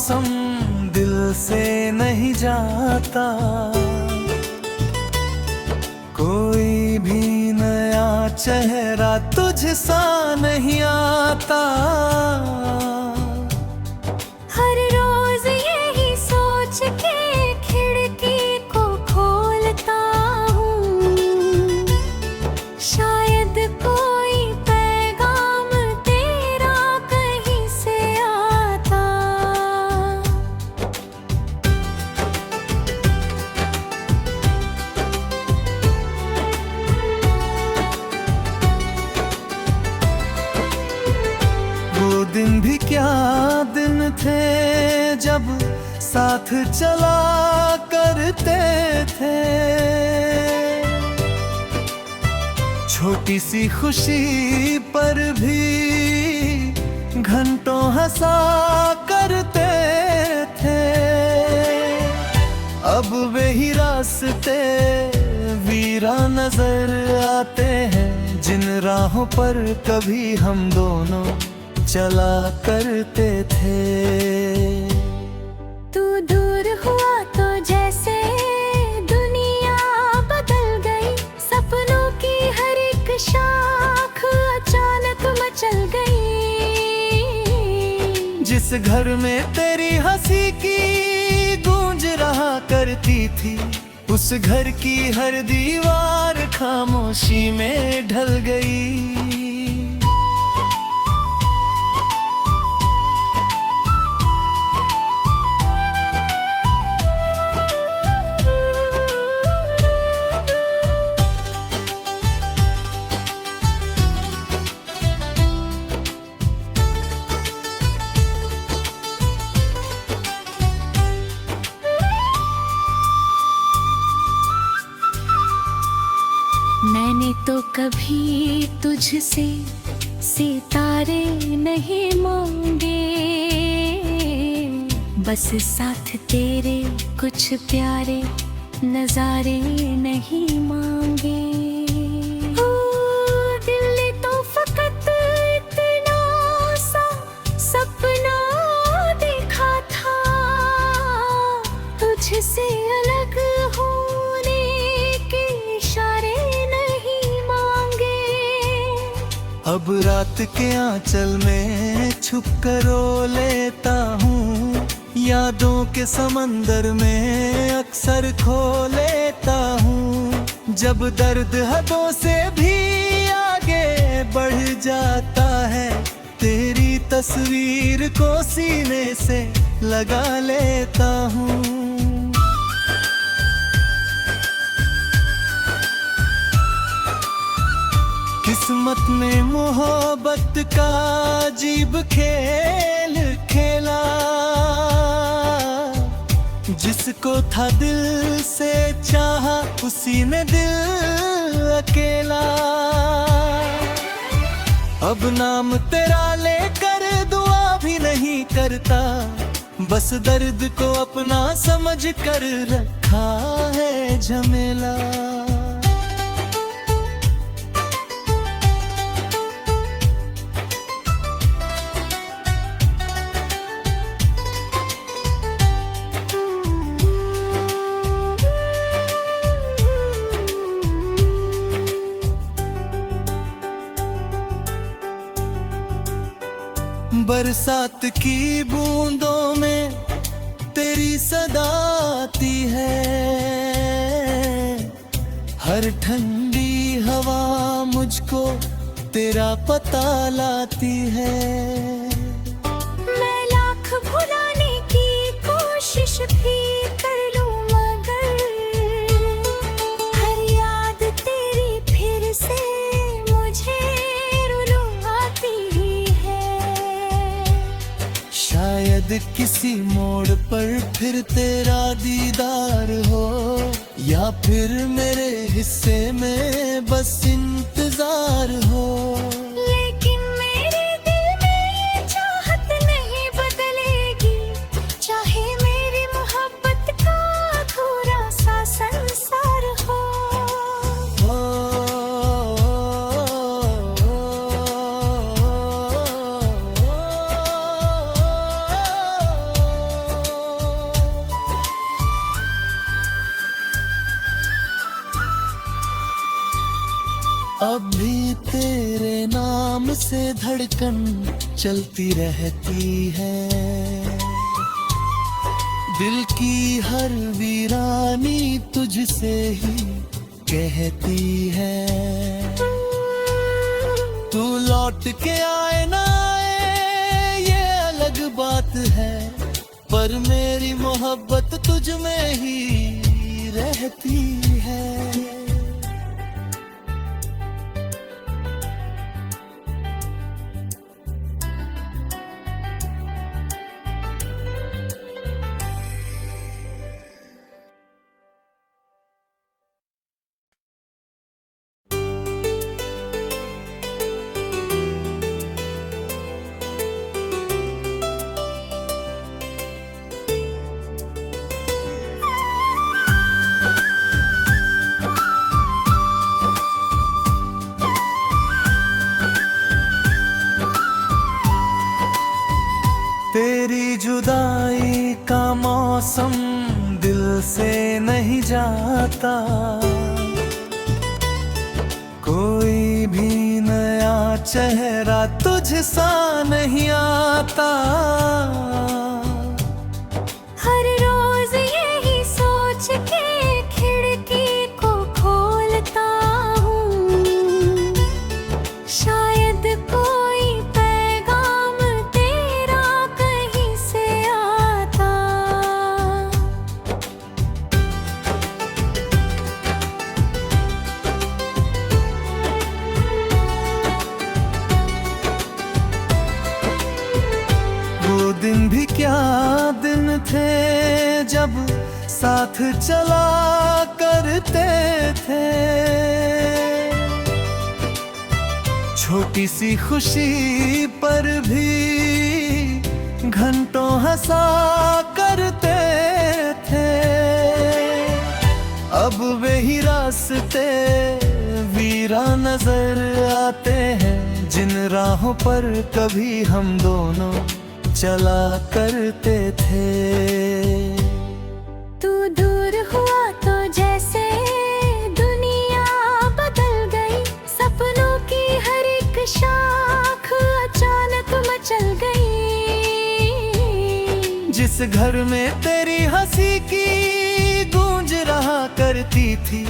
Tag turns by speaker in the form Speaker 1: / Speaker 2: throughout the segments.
Speaker 1: मौसम दिल से नहीं जाता, कोई भी नया चेहरा तुझसा नहीं आता।
Speaker 2: हर रोज यही सोच के खिड़की को खोलता हूँ, शायद कोई पैगाम तेरा कहीं से आता।
Speaker 1: वो दिन भी क्या दिन थे जब साथ चला करते थे, छोटी सी खुशी पर भी घंटों हंसा करते थे। अब वही रास्ते वीरा नजर आते हैं, जिन राहों पर कभी हम दोनों चला करते थे।
Speaker 2: तू दूर हुआ तो जैसे दुनिया बदल गई, सपनों की हर एक शाख अचानक मचल गई।
Speaker 1: जिस घर में तेरी हंसी की गूंज रहा करती थी, उस घर की हर दीवार खामोशी में ढल गई।
Speaker 2: मैंने तो कभी तुझसे सितारे नहीं मांगे, बस साथ तेरे कुछ प्यारे नजारे नहीं मांगे। ओ दिल ने तो फकत इतना सा सपना देखा था, तुझसे अलग होने के इशारे नहीं मांगे।
Speaker 1: अब रात के आंचल में छुप कर रो लेता हूँ, यादों के समंदर में अक्सर खो लेता हूँ। जब दर्द हदों से भी आगे बढ़ जाता है, तेरी तस्वीर को सीने से लगा लेता हूँ। किस्मत ने मोहब्बत का अजीब खेल खेला, जिसको था दिल से चाहा उसी ने दिल अकेला। अब नाम तेरा लेकर दुआ भी नहीं करता, बस दर्द को अपना समझ कर रखा है झमेला। बरसात की बूंदों में तेरी सदा आती है, हर ठंडी हवा मुझको तेरा पता लाती है।
Speaker 2: मैं लाख भुलाने की कोशिश भी कर लूं, मगर हर याद तेरी फिर से मुझे रुलाती है।
Speaker 1: शायद किसी मोड़ पर फिर तेरा दीदार हो, या फिर मेरे हिस्से में बस इंतजार हो।
Speaker 2: लेकिन मेरे दिल में ये चाहत नहीं बदलेगी, चाहे मेरी मोहब्बत का अधूरा सा संसार हो।
Speaker 1: अब भी तेरे नाम से धड़कन चलती रहती है, दिल की हर वीरानी तुझसे ही कहती है। तू लौट के आए ना आए ये अलग बात है, पर मेरी मोहब्बत तुझ में ही रहती है। तेरी जुदाई का मौसम दिल से नहीं जाता, कोई भी नया चेहरा तुझसा नहीं आता।
Speaker 2: हर रोज यही सोच के खिड़की को खोलता हूँ, शायद कोई पैगाम तेरा कहीं से आता।
Speaker 1: वो दिन भी क्या दिन थे जब साथ चला करते थे, छोटी सी खुशी पर भी घंटों हंसा करते थे। अब वही रास्ते वीरा नजर आते हैं, जिन राहों पर कभी हम दोनों चला करते थे।
Speaker 2: तू दूर हुआ तो जैसे दुनिया बदल गई, सपनों की हर एक शाख अचानक मचल गई।
Speaker 1: जिस घर में तेरी हंसी की गूंज रहा करती थी,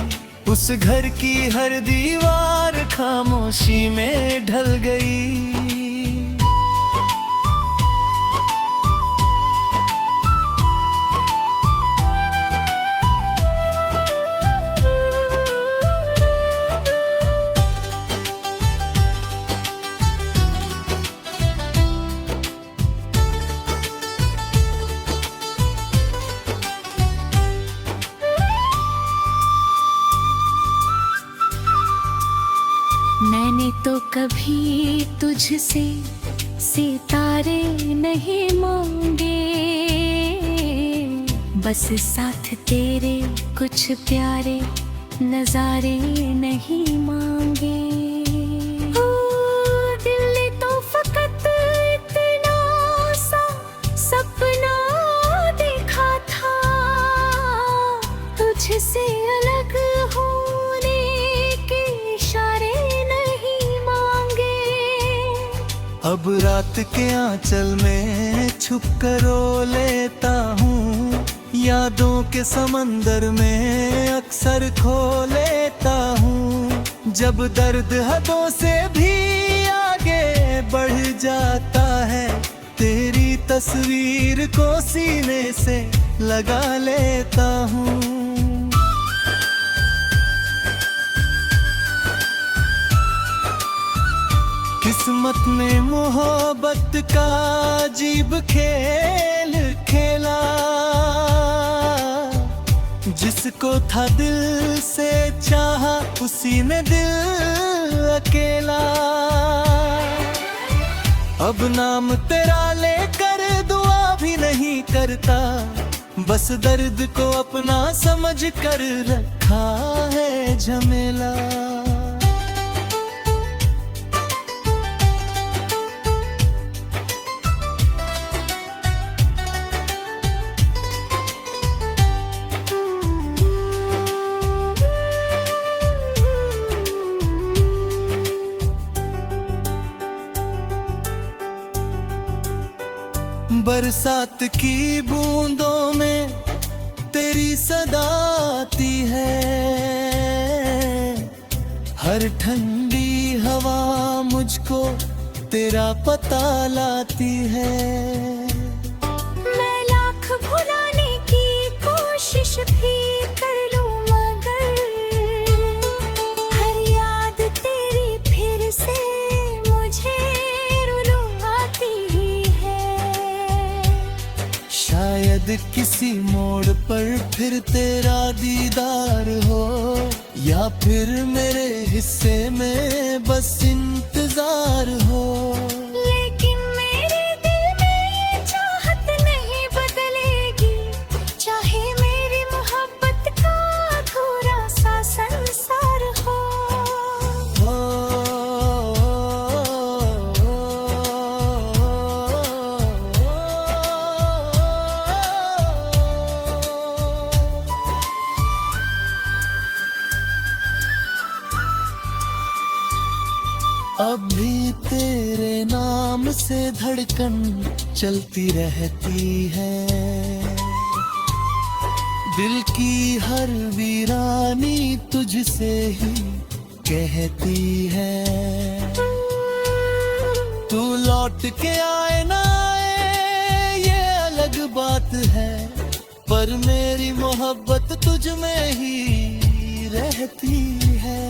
Speaker 1: उस घर की हर दीवार खामोशी में ढल गई।
Speaker 2: मैंने तो कभी तुझसे सितारे नहीं मांगे, बस साथ तेरे कुछ प्यारे नजारे नहीं मांगे। ओ, दिल ने तो फकत इतना सा सपना देखा था, तुझसे अलग होने के इशारे नहीं मांगे।
Speaker 1: अब रात के आंचल में छुप कर रो लेता हूँ, यादों के समंदर में अक्सर खो लेता हूँ। जब दर्द हदों से भी आगे बढ़ जाता है, तेरी तस्वीर को सीने से लगा लेता हूँ। किस्मत ने मोहब्बत का अजीब खेल खेला, जिसको था दिल से चाहा उसी ने दिल अकेला। अब नाम तेरा लेकर दुआ भी नहीं करता, बस दर्द को अपना समझ कर रखा है झमेला। बरसात की बूंदों में तेरी सदा आती है, हर ठंडी हवा मुझको तेरा पता लाती है।
Speaker 2: मैं लाख भुलाने की कोशिश भी कर लूं मगर हर याद तेरी फिर से मुझे रुलाती है।
Speaker 1: शायद किसी मोड़ पर फिर तेरा दीदार हो, या फिर मेरे हिस्से में बस इंतजार हो।
Speaker 2: लेकिन मेरे दिल में ये चाहत नहीं बदलेगी, चाहे मेरी मोहब्बत का अधूरा सा संसार हो।
Speaker 1: अभी तेरे नाम से धड़कन चलती रहती है, दिल की हर वीरानी तुझसे ही कहती है। तू लौट के आए ना आए ये अलग बात है, पर मेरी मोहब्बत तुझ में ही रहती है।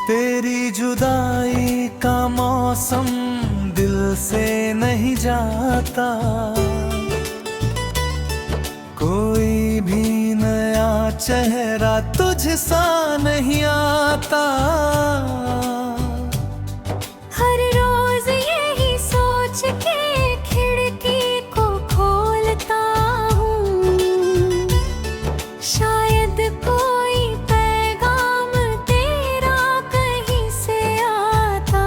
Speaker 1: तेरी जुदाई का मौसम दिल से नहीं जाता, कोई भी नया चेहरा तुझ सा नहीं आता।
Speaker 2: हर रोज यही सोच के खिड़की को खोलता हूँ, शायद कोई पैगाम तेरा कहीं से आता।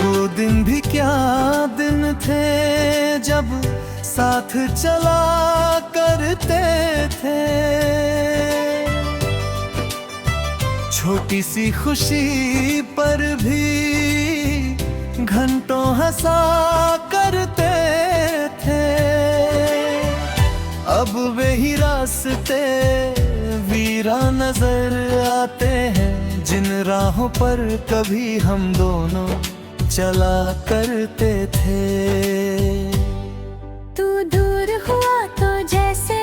Speaker 1: वो दिन भी क्या दिन थे जब साथ चला करते थे, छोटी सी खुशी पर भी घंटों हंसा करते थे। अब वही रास्ते वीरा नजर आते हैं, जिन राहों पर कभी हम दोनों चला करते थे।
Speaker 2: तू दूर हुआ तो जैसे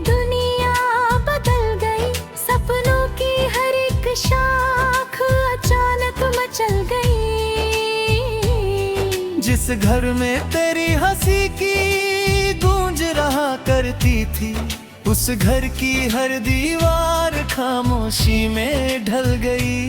Speaker 2: दुनिया बदल गई, सपनों की हर एक शाख अचानक मचल गई।
Speaker 1: जिस घर में तेरी हंसी की गूंज रहा करती थी, उस घर की हर दीवार खामोशी में ढल गई।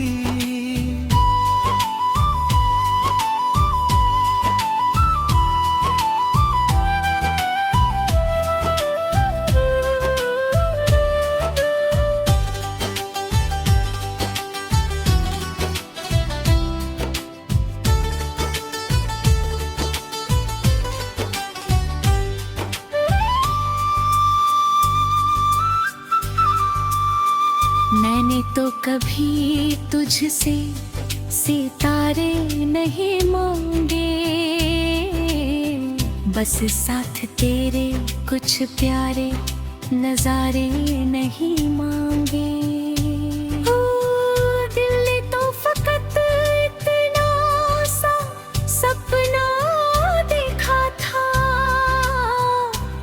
Speaker 2: मैंने तो कभी तुझसे सितारे नहीं मांगे, बस साथ तेरे कुछ प्यारे नजारे नहीं मांगे। ओ दिल ने तो फकत इतना सा सपना देखा था,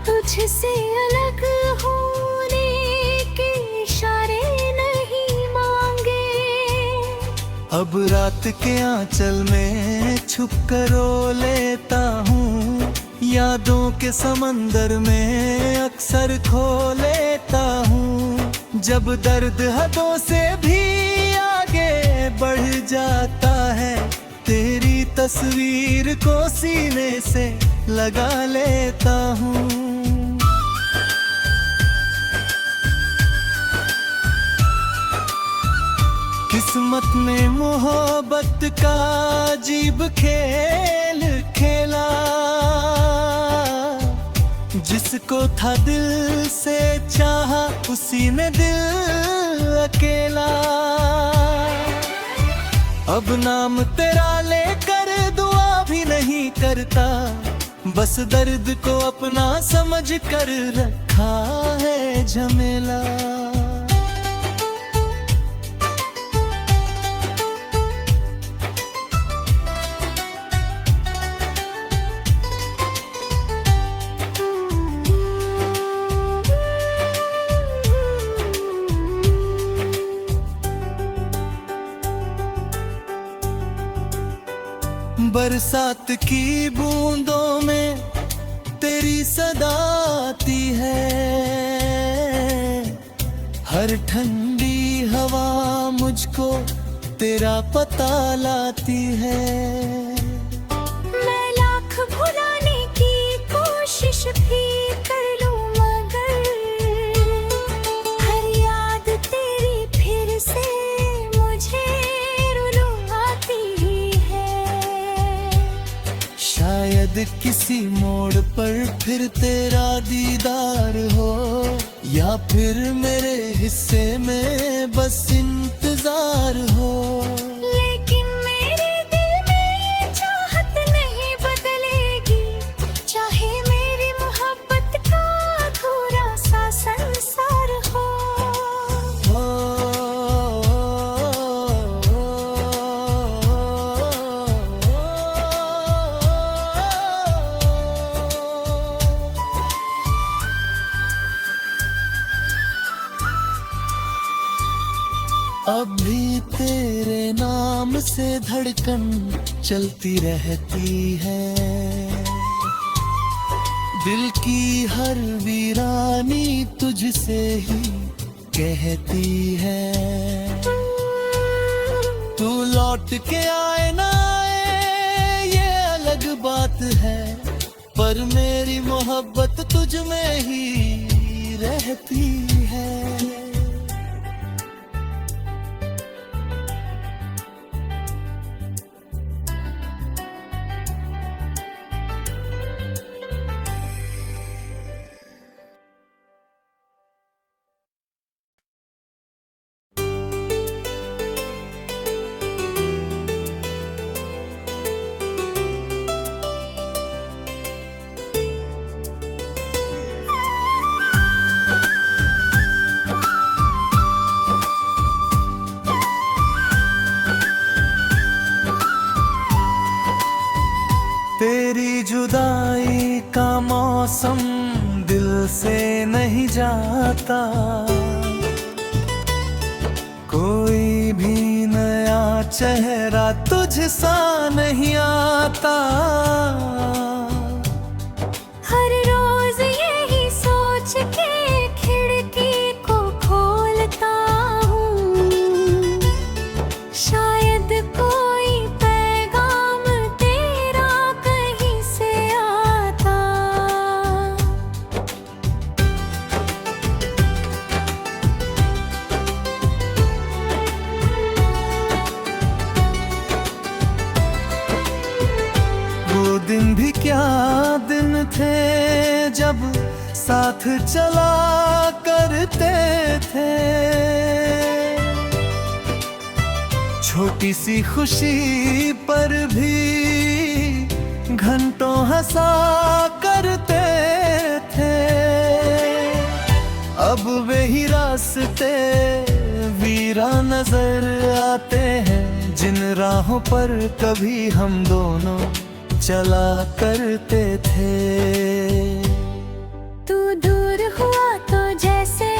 Speaker 2: तुझसे अलग होने के इशारे नहीं मांगे।
Speaker 1: अब रात के आंचल में छुप कर रो लेता हूँ, यादों के समंदर में अक्सर खो लेता हूँ। जब दर्द हदों से भी आगे बढ़ जाता है, तेरी तस्वीर को सीने से लगा लेता हूँ। किस्मत ने मोहब्बत का अजीब खेल खेला, जिसको था दिल से चाहा उसी ने दिल अकेला। अब नाम तेरा लेकर दुआ भी नहीं करता, बस दर्द को अपना समझ कर रखा है झमेला। बरसात की बूंदों में तेरी सदा आती है, हर ठंडी हवा मुझको तेरा पता लाती है।
Speaker 2: मैं लाख भुलाने की कोशिश भी कर लूं, मगर हर याद तेरी फिर से मुझे रुलाती है।
Speaker 1: शायद किसी मोड़ पर फिर तेरा दीदार हो, या फिर मेरे हिस्से में बस इंतजार हो।
Speaker 2: लेकिन मेरे दिल में ये चाहत नहीं बदलेगी, चाहे मेरी मोहब्बत का अधूरा सा संसार हो।
Speaker 1: अब भी तेरे नाम से धड़कन चलती रहती है, दिल की हर वीरानी तुझसे ही कहती है। तू लौट के आए ना आए ये अलग बात है, पर मेरी मोहब्बत तुझ में ही रहती है। तेरी जुदाई का मौसम दिल से नहीं जाता, कोई भी नया चेहरा तुझ सा नहीं आता।
Speaker 2: हर रोज यही सोच के खिड़की को खोलता हूँ, शायद कोई पैगाम तेरा कहीं से आता।
Speaker 1: वो दिन भी क्या दिन थे जब साथ चला करते थे, छोटी सी खुशी पर भी घंटों हंसा करते थे। अब वही रास्ते वीरा नजर आते हैं, जिन राहों पर कभी हम दोनों चला करते थे।
Speaker 2: तू दूर हुआ तो जैसे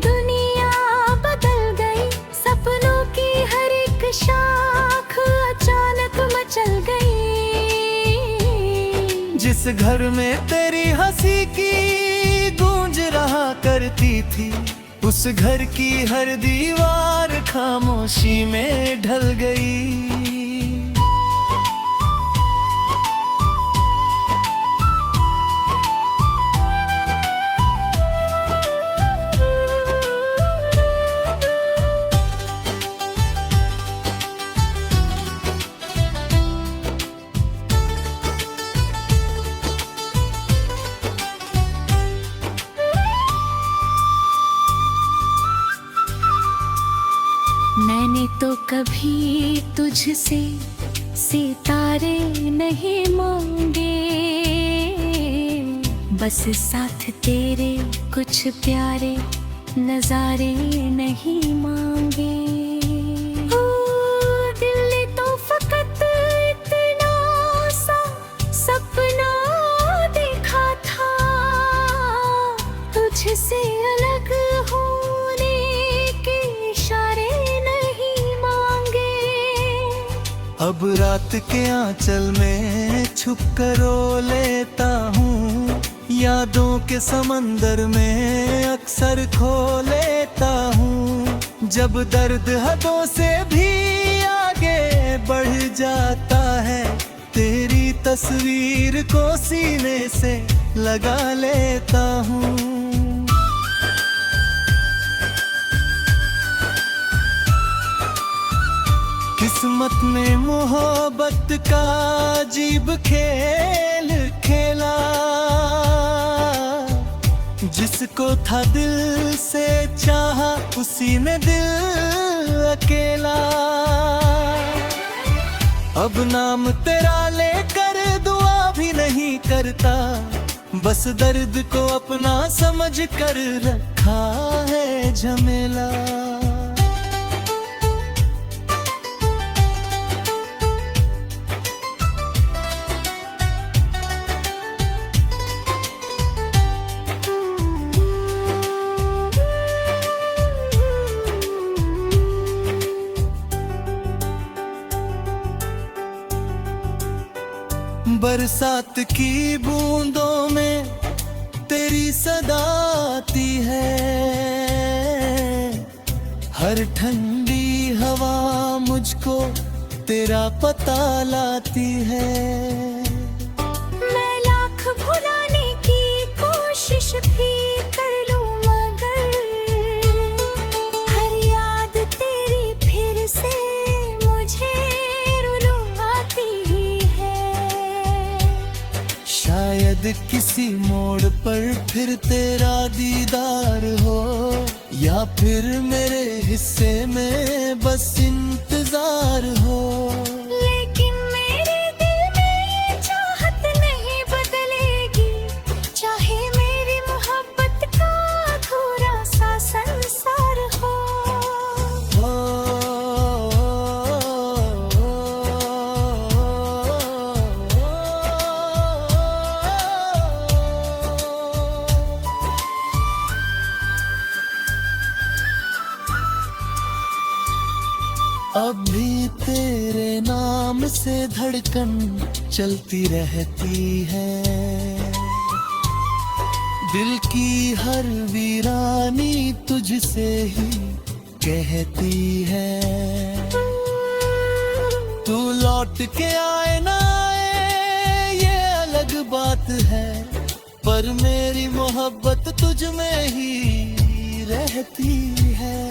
Speaker 2: दुनिया बदल गई, सपनों की हर एक शाम
Speaker 1: जिस घर में तेरी हंसी की गूंज रहा करती थी, उस घर की हर दीवार खामोशी में ढल गई।
Speaker 2: मैंने तो कभी तुझसे सितारे नहीं मांगे, बस साथ तेरे कुछ प्यारे नजारे नहीं मांगे। ओ दिल ने तो फकत इतना सा सपना देखा था, तुझसे अलग होने के इशारे नहीं मांगे।
Speaker 1: अब रात के आंचल में छुप कर रो लेता हूँ, यादों के समंदर में अक्सर खो लेता हूँ। जब दर्द हदों से भी आगे बढ़ जाता है, तेरी तस्वीर को सीने से लगा लेता हूँ। किस्मत ने मोहब्बत का अजीब खेल खेला, जिसको था दिल से चाहा उसी ने दिल अकेला। अब नाम तेरा लेकर दुआ भी नहीं करता, बस दर्द को अपना समझ कर रखा है झमेला। बरसात की बूंदों में तेरी सदा आती है, हर ठंडी हवा मुझको तेरा पता लाती है।
Speaker 2: मैं लाख भुलाने की कोशिश भी कर लूं, मगर हर याद तेरी फिर से मुझे रुलाती है।
Speaker 1: शायद किसी मोड़ पर फिर तेरा दीदार हो, या फिर मेरे हिस्से में बस इंतजार हो।
Speaker 2: लेकिन मेरे दिल में ये चाहत नहीं बदलेगी, चाहे मेरी मोहब्बत का अधूरा सा संसार हो।
Speaker 1: अब भी तेरे नाम से धड़कन चलती रहती है, दिल की हर वीरानी तुझसे ही कहती है। तू लौट के आए ना आए ये अलग बात है, पर मेरी मोहब्बत तुझ में ही रहती है।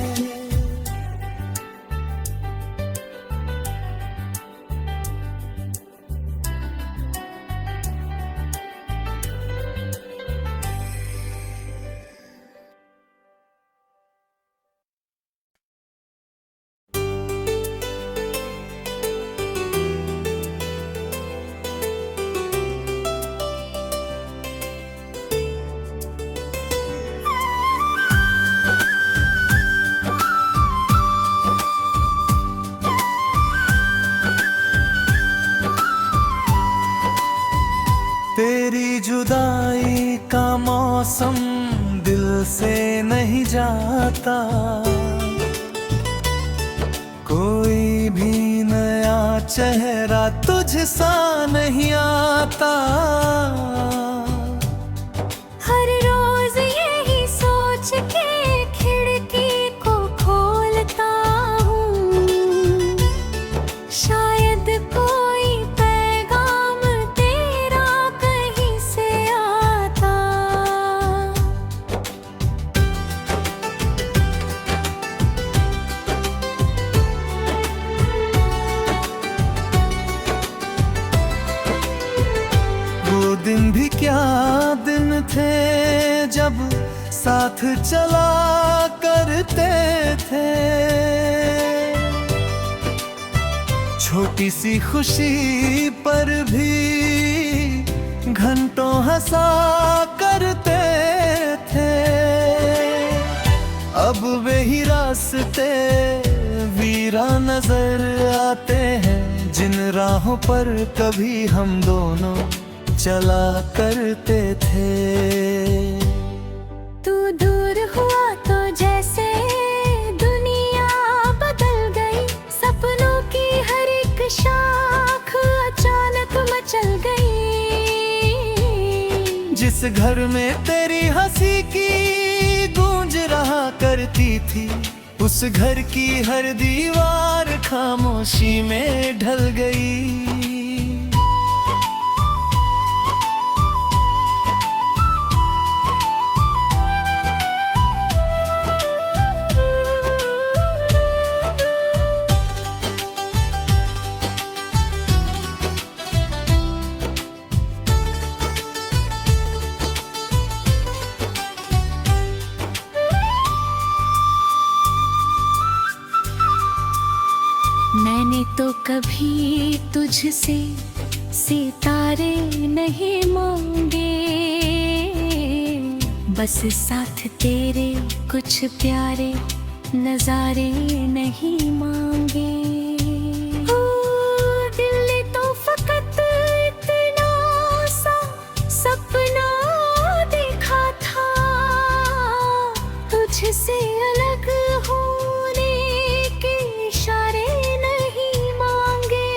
Speaker 1: तेरी जुदाई का मौसम दिल से नहीं जाता, कोई भी नया चेहरा तुझसा नहीं आता।
Speaker 2: हर रोज यही सोच के खिड़की को खोलता हूँ, शायद कोई पैगाम तेरा कहीं से आता।
Speaker 1: वो दिन भी क्या दिन थे जब साथ चला करते थे। छोटी सी खुशी पर भी घंटों हंसा करते थे। अब वही रास्ते वीरा नजर आते हैं, जिन राहों पर कभी हम दोनों चला करते थे।
Speaker 2: तू दूर हुआ तो जैसे दुनिया बदल गई, सपनों की हर एक शाख अचानक मचल गई।
Speaker 1: जिस घर में तेरी हंसी की गूंज रहा करती थी, उस घर की हर दीवार खामोशी में ढल गई।
Speaker 2: मैंने तो कभी तुझसे सितारे नहीं मांगे, बस साथ तेरे कुछ प्यारे नजारे नहीं मांगे। ओ दिल ने तो फकत इतना सा सपना देखा था, तुझसे अलग होने के इशारे नहीं मांगे।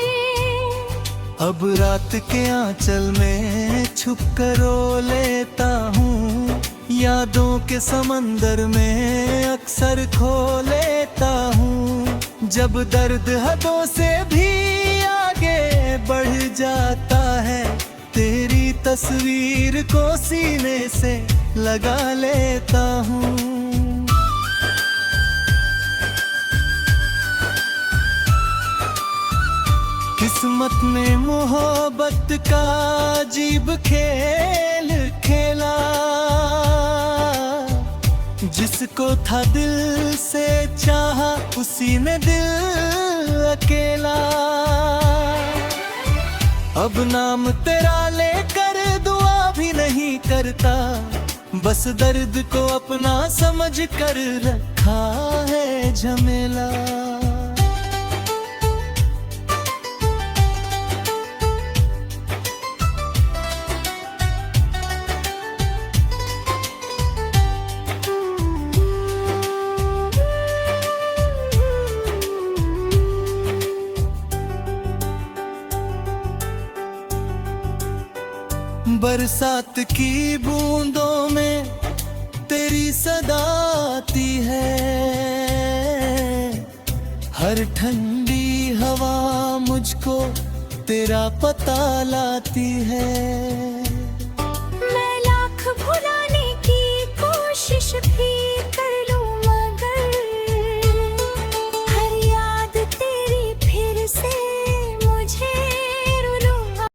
Speaker 1: अब रात के आंचल में छुप कर रो लेता हूँ, यादों के समंदर में अक्सर खो लेता हूँ। जब दर्द हदों से भी आगे बढ़ जाता है, तेरी तस्वीर को सीने से लगा लेता हूँ। किस्मत ने मोहब्बत का अजीब खेल खेला, जिसको था दिल से चाहा उसी ने दिल अकेला। अब नाम तेरा लेकर दुआ भी नहीं करता, बस दर्द को अपना समझ कर रखा है झमेला। बरसात की बूंदों में तेरी सदा आती है, हर ठंडी हवा मुझको तेरा पता लाती है।